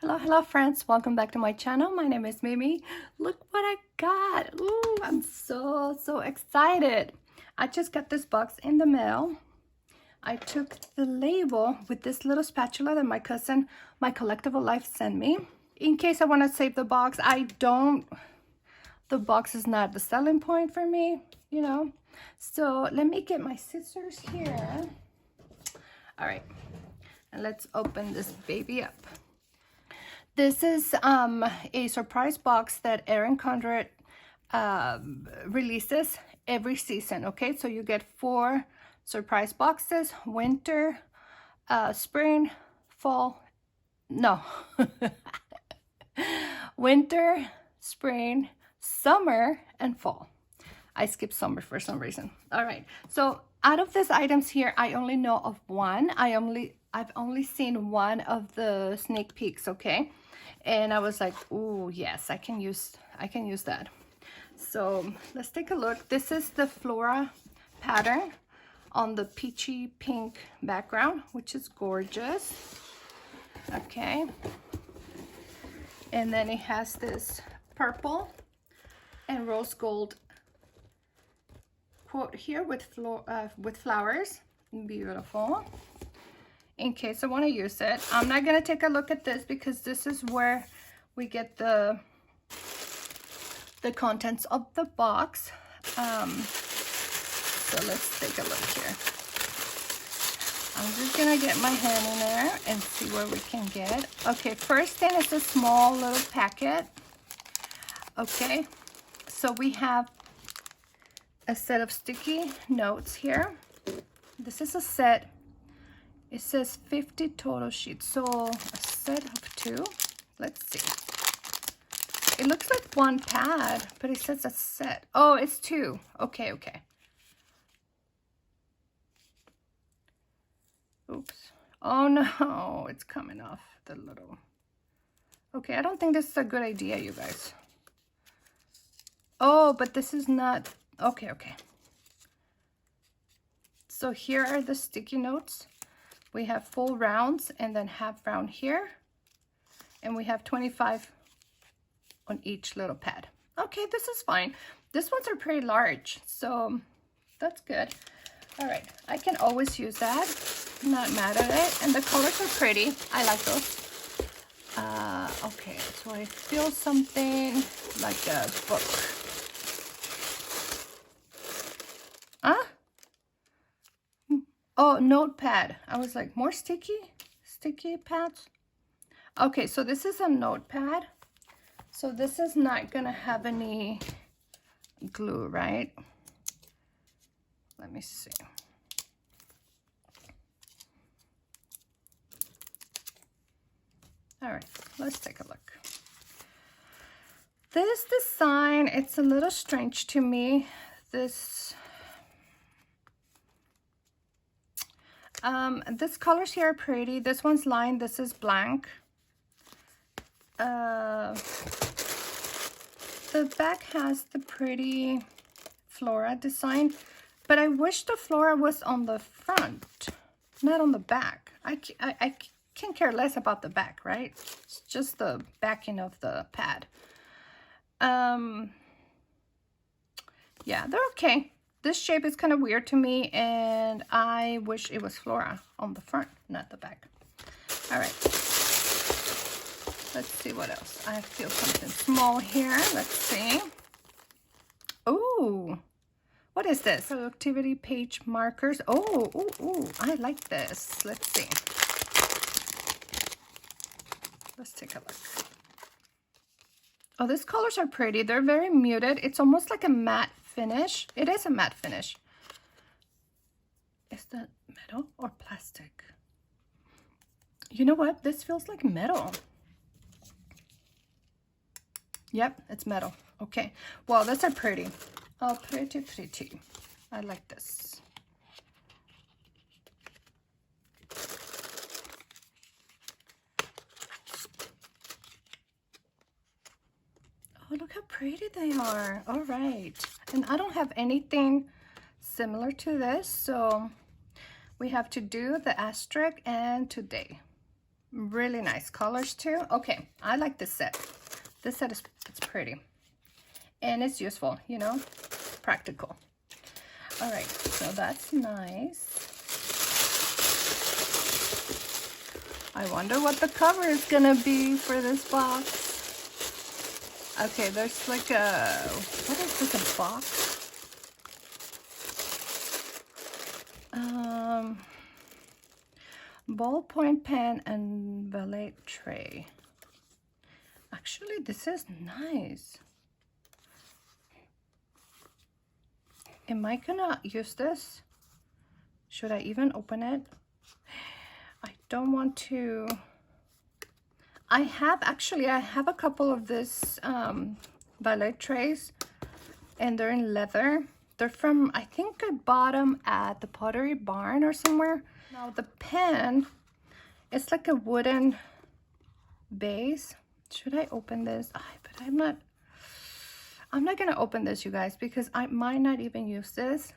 Hello friends, welcome back to my channel. My name is Mimi. Look what I got. Ooh, I'm so excited. I just got this box in the mail. I took the label with this little spatula that my cousin, my collectible life, sent me. In case I want to save the box, the box is not the selling point for me, you know. So let me get my scissors here. All right, and let's open this baby up. This is a surprise box that Erin Condren releases every season, okay? So you get 4 surprise boxes: winter, spring, fall, no. Winter, spring, summer, and fall. I skipped summer for some reason. All right, so out of these items here, I only know of one. I've only seen one of the sneak peeks, okay? And I was like, oh yes, I can use that. So let's take a look. This is the Floral pattern on the peachy pink background, which is gorgeous. Okay, and then it has this purple and rose gold quote here with flowers. Beautiful. In case I want to use it, I'm not going to take a look at this because this is where we get the contents of the box. So let's take a look here. I'm just gonna get my hand in there and see what we can get. Okay, first thing is a small little packet. Okay, so we have a set of sticky notes here. This is a set. It says 50 total sheets, so a set of 2. Let's see. It looks like one pad, but it says a set. Oh, it's 2. Okay. Oops. Oh no, it's coming off the little. Okay, I don't think this is a good idea, you guys. Oh, but this is not. Okay. So here are the sticky notes. We have full rounds and then half round here. And we have 25 on each little pad. Okay, this is fine. These ones are pretty large, so that's good. All right, I can always use that. Not mad at it. And the colors are pretty. I like those. Okay, so I feel something like a book. Huh? Oh, notepad. I was like, more sticky pads. Okay, so this is a notepad. So this is not gonna have any glue, right? Let me see. All right, let's take a look. This design, it's a little strange to me. These colors here are pretty. This one's lined, this is blank. The back has the pretty flora design, but I wish the flora was on the front, not on the back. I can care less about the back, right? It's just the backing of the pad. Yeah, they're okay. This shape is kind of weird to me, and I wish it was flora on the front, not the back. All right. Let's see what else. I feel something small here. Let's see. Oh, what is this? Productivity page markers. Oh, I like this. Let's see. Let's take a look. Oh, these colors are pretty. They're very muted. It's almost like a matte finish. It is a matte finish. Is that metal or plastic? You know what? This feels like metal. Yep, it's metal. Okay. Wow, these are pretty. Oh, pretty. I like this. Oh, look how pretty they are. All right. And I don't have anything similar to this, so we have to do the asterisk and today. Really nice colors too. Okay, I like this set. This set is, it's pretty. And it's useful, you know, practical. All right, so that's nice. I wonder what the cover is gonna be for this box. Okay, there's like a, what is this, a box? Ballpoint pen and valet tray. Actually, this is nice. Am I gonna use this? Should I even open it? I don't want to. I have a couple of this valet trays, and they're in leather. They're from, I think I bought them at the Pottery Barn or somewhere. Now the pen, it's like a wooden base. Should I open this? But I'm not gonna open this, you guys, because I might not even use this,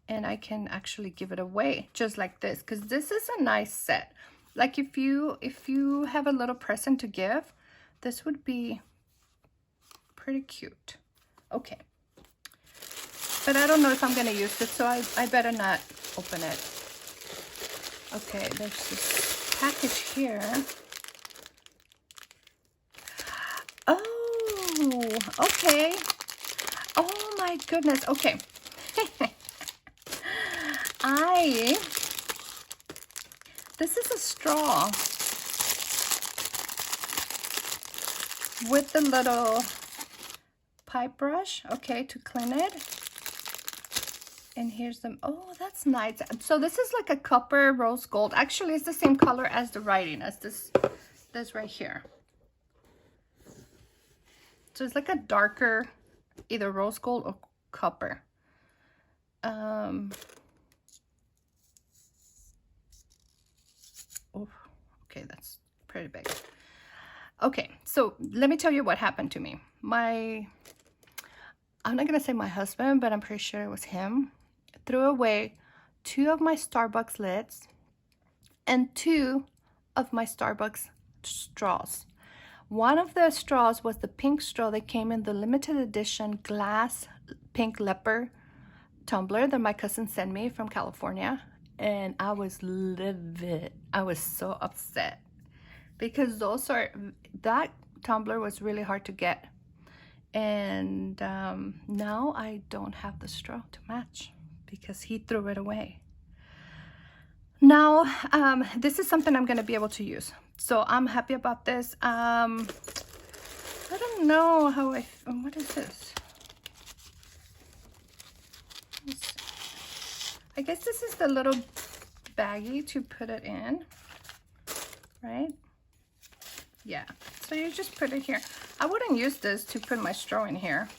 and I can actually give it away just like this, because this is a nice set. Like if you have a little present to give, this would be pretty cute. Okay, but I don't know if I'm gonna use this, so I better not open it. Okay, there's this package here. Oh, okay. Oh my goodness. Okay. This is a straw with the little pipe brush, okay, to clean it. And here's them. Oh, that's nice. So this is like a copper rose gold. Actually, it's the same color as the writing, as this right here. So it's like a darker, either rose gold or copper. Oh, okay, that's pretty big. Okay, so let me tell you what happened to me. I'm not gonna say my husband, but I'm pretty sure it was him, threw away 2 of my Starbucks lids and 2 of my Starbucks straws. One of the straws was the pink straw that came in the limited edition glass pink leopard tumbler that my cousin sent me from California, and I was livid. I was so upset because that tumbler was really hard to get, and now I don't have the straw to match because he threw it away. Now this is something I'm going to be able to use, so I'm happy about this. I don't know how what is this? I guess this is the little baggie to put it in, right? Yeah, so you just put it here. I wouldn't use this to put my straw in here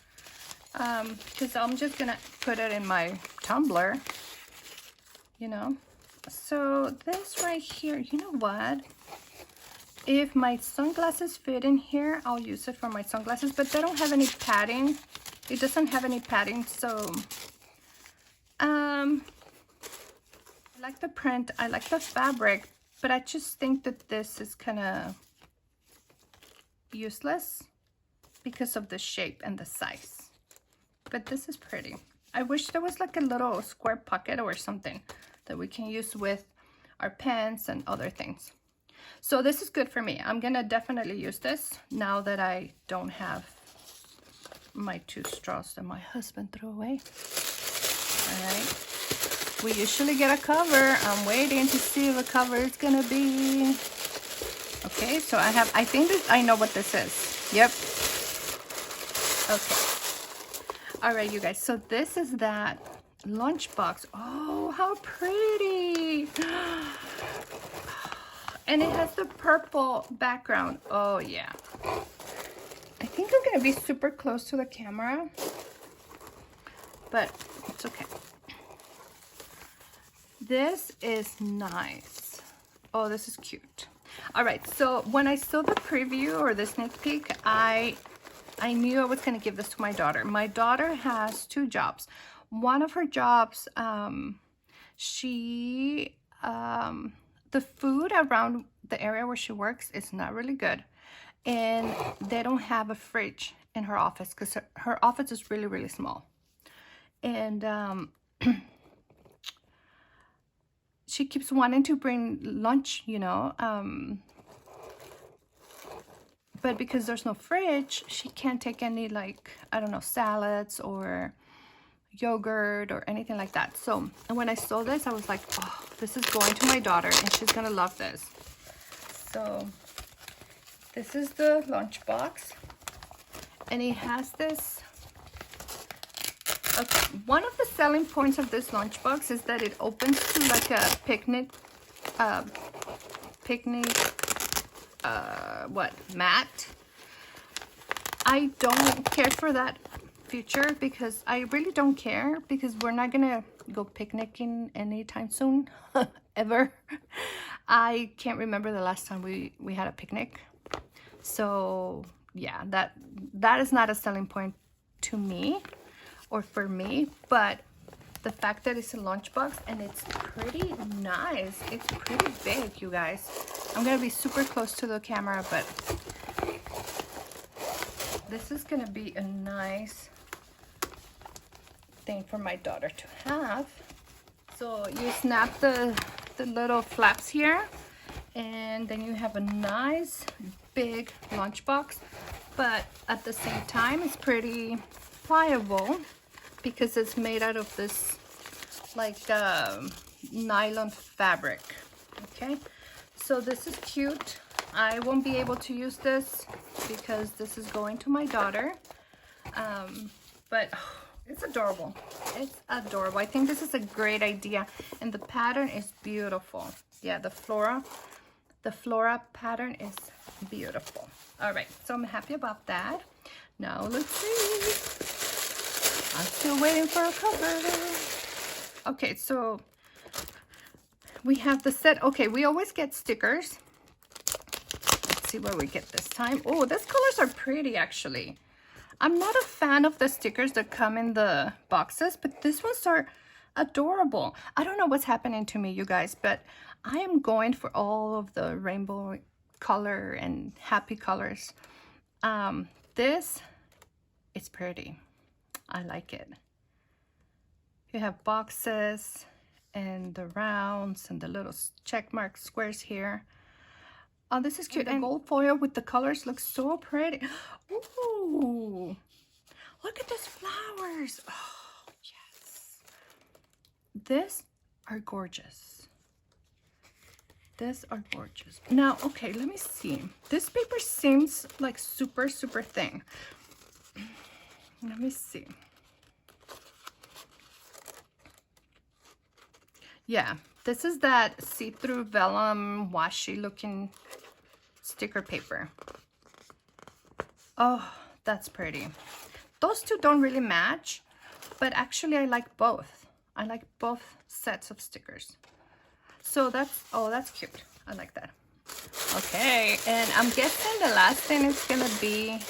because I'm just gonna put it in my tumbler, you know. So this right here, you know what? If my sunglasses fit in here, I'll use it for my sunglasses, but they don't have any padding. It doesn't have any padding, so I like the print, I like the fabric, but I just think that this is kind of useless because of the shape and the size. But this is pretty. I wish there was like a little square pocket or something that we can use with our pens and other things. So this is good for me. I'm gonna definitely use this now that I don't have my 2 straws that my husband threw away. All right. We usually get a cover. I'm waiting to see what cover it's gonna be. Okay, so I think I know what this is. Yep. Okay. All right, you guys. So this is that lunchbox. Oh, how pretty. And it has the purple background. Oh, yeah. I think I'm gonna be super close to the camera, but it's okay. This is nice. Oh, this is cute. All right, so when I saw the preview or the sneak peek, I knew I was going to give this to my daughter. My daughter has 2 jobs. One of her jobs, the food around the area where she works is not really good, and they don't have a fridge in her office because her office is really, really small. And she keeps wanting to bring lunch, you know, but because there's no fridge, she can't take any, like, I don't know, salads or yogurt or anything like that. So, and when I saw this, I was like, oh, this is going to my daughter and she's gonna love this. So this is the lunch box, and it has this. Okay, one of the selling points of this lunchbox is that it opens to like a picnic mat. I don't care for that feature because I really don't care, because we're not gonna go picnicking anytime soon ever. I can't remember the last time we had a picnic. So yeah, that is not a selling point to me or for me, but the fact that it's a lunchbox and it's pretty nice. It's pretty big, you guys. I'm gonna be super close to the camera, but this is gonna be a nice thing for my daughter to have. So you snap the little flaps here, and then you have a nice big lunchbox, but at the same time it's pretty pliable because it's made out of this like nylon fabric. Okay, so this is cute. I won't be able to use this because this is going to my daughter, but oh, it's adorable. It's adorable. I think this is a great idea, and the pattern is beautiful. Yeah, the flora pattern is beautiful. All right, so I'm happy about that. Now let's see. I'm still waiting for a cover. Okay, so we have the set. Okay, we always get stickers. Let's see what we get this time. Oh, these colors are pretty, actually. I'm not a fan of the stickers that come in the boxes, but these ones are adorable. I don't know what's happening to me, you guys, but I am going for all of the rainbow color and happy colors. This is pretty. I like it. You have boxes and the rounds and the little check mark squares here. Oh, this is cute. And gold foil with the colors looks so pretty. Ooh, look at these flowers. Oh, yes. These are gorgeous. These are gorgeous. Now, okay, let me see. This paper seems like super, super thin. Let me see. Yeah, this is that see-through vellum washi looking sticker paper. Oh, that's pretty. Those two don't really match, but actually I like both. I like both sets of stickers. So that's, oh, that's cute. I like that. Okay, and I'm guessing the last thing is gonna be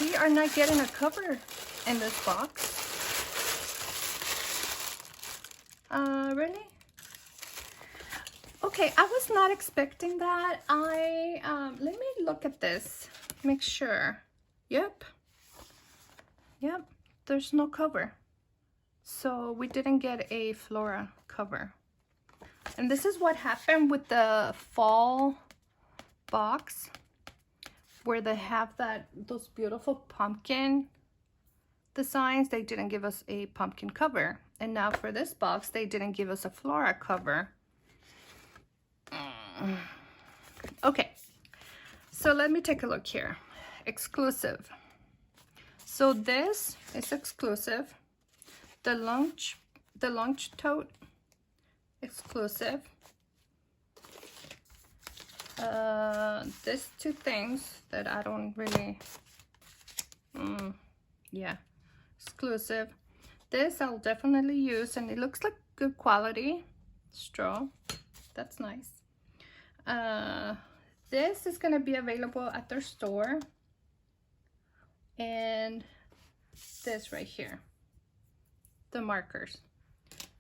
we are not getting a cover in this box. Really? Okay, I was not expecting that. Let me look at this, make sure. Yep, there's no cover. So we didn't get a Flora cover. And this is what happened with the fall box, where they have those beautiful pumpkin designs. They didn't give us a pumpkin cover. And now for this box, they didn't give us a Flora cover. Okay, so let me take a look here. Exclusive. So this is exclusive. The lunch tote, exclusive. These two things that I don't really, yeah, exclusive. This I'll definitely use, and it looks like good quality straw. That's nice. This is gonna be available at their store. and this right here, the markers,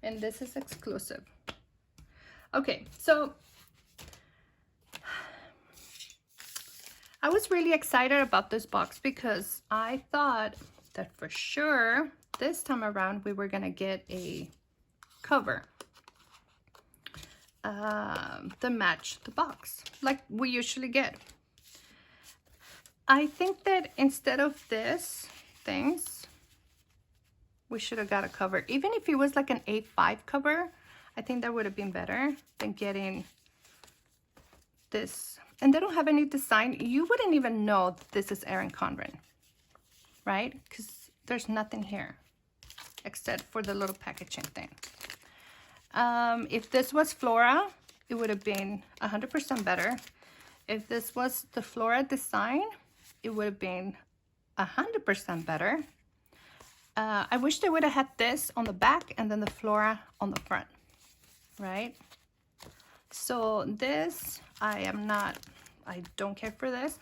and this is exclusive. Okay, so I was really excited about this box because I thought that for sure this time around we were gonna get a cover to match the box like we usually get. I think that instead of this things, we should have got a cover. Even if it was like an A5 cover, I think that would have been better than getting this. And they don't have any design. You wouldn't even know this is Erin Condren, right? Because there's nothing here except for the little packaging thing. If this was Floral, it would have been 100% better. If this was the Floral design, it would have been 100% better. I wish they would have had this on the back and then the Floral on the front, right? So this, I don't care for this.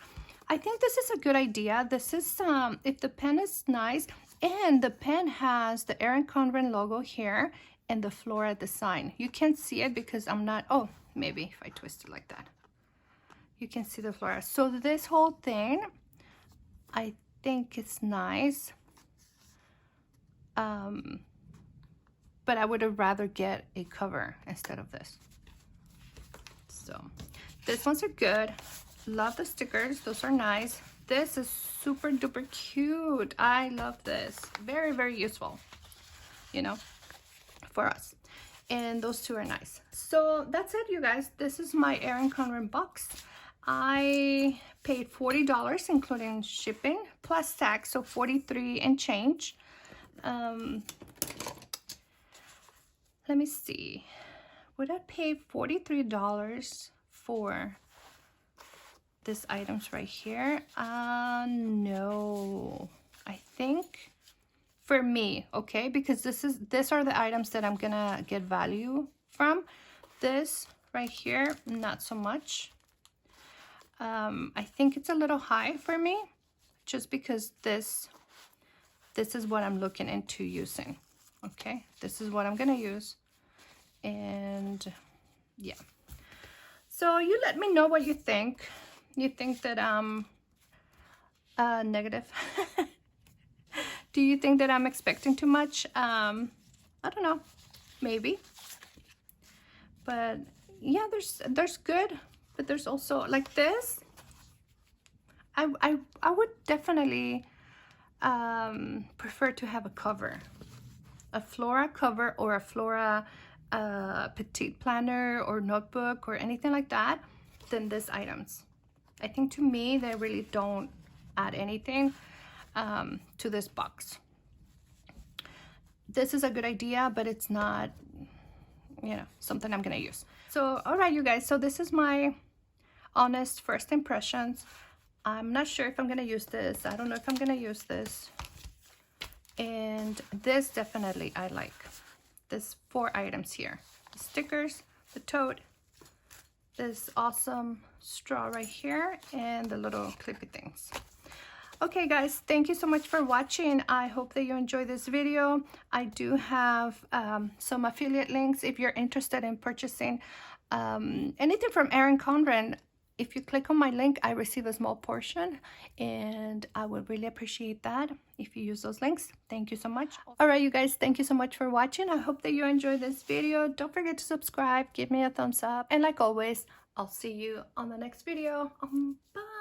I think this is a good idea. This is, if the pen is nice, and the pen has the Erin Condren logo here and the Floral design. You can't see it because I'm not, oh, maybe if I twist it like that, you can see the Floral. So this whole thing, I think it's nice. But I would have rather get a cover instead of this. So these ones are good. Love the stickers. Those are nice. This is super duper cute. I love this. Very, very useful, you know, for us. And those two are nice. So that's it, you guys. This is my Erin Condren box. I paid $40 including shipping plus tax, so $43 and change. Let me see. Would I pay $43 for these items right here? No. I think for me, okay, because these are the items that I'm gonna get value from. This right here, not so much. I think it's a little high for me, just because this is what I'm looking into using. Okay, this is what I'm gonna use. And yeah, so you let me know what you think. You think that I'm negative? Do you think that I'm expecting too much? I don't know, maybe. But yeah, there's good, but there's also like this. I would definitely prefer to have a cover, a Flora cover, or a Flora petite planner or notebook or anything like that than these items. I think to me they really don't add anything to this box. This is a good idea, but it's not, you know, something I'm gonna use. So all right, you guys, so this is my honest first impressions. I'm not sure if I'm gonna use this. I don't know if I'm gonna use this. And this definitely I like. There's 4 items here: the stickers, the tote, this awesome straw right here, and the little clippy things. Okay guys, thank you so much for watching. I hope that you enjoyed this video. I do have some affiliate links if you're interested in purchasing anything from Erin Condren. If you click on my link, I receive a small portion, and I would really appreciate that if you use those links. Thank you so much. All right, you guys, thank you so much for watching. I hope that you enjoyed this video. Don't forget to subscribe, give me a thumbs up, and like always, I'll see you on the next video. Bye.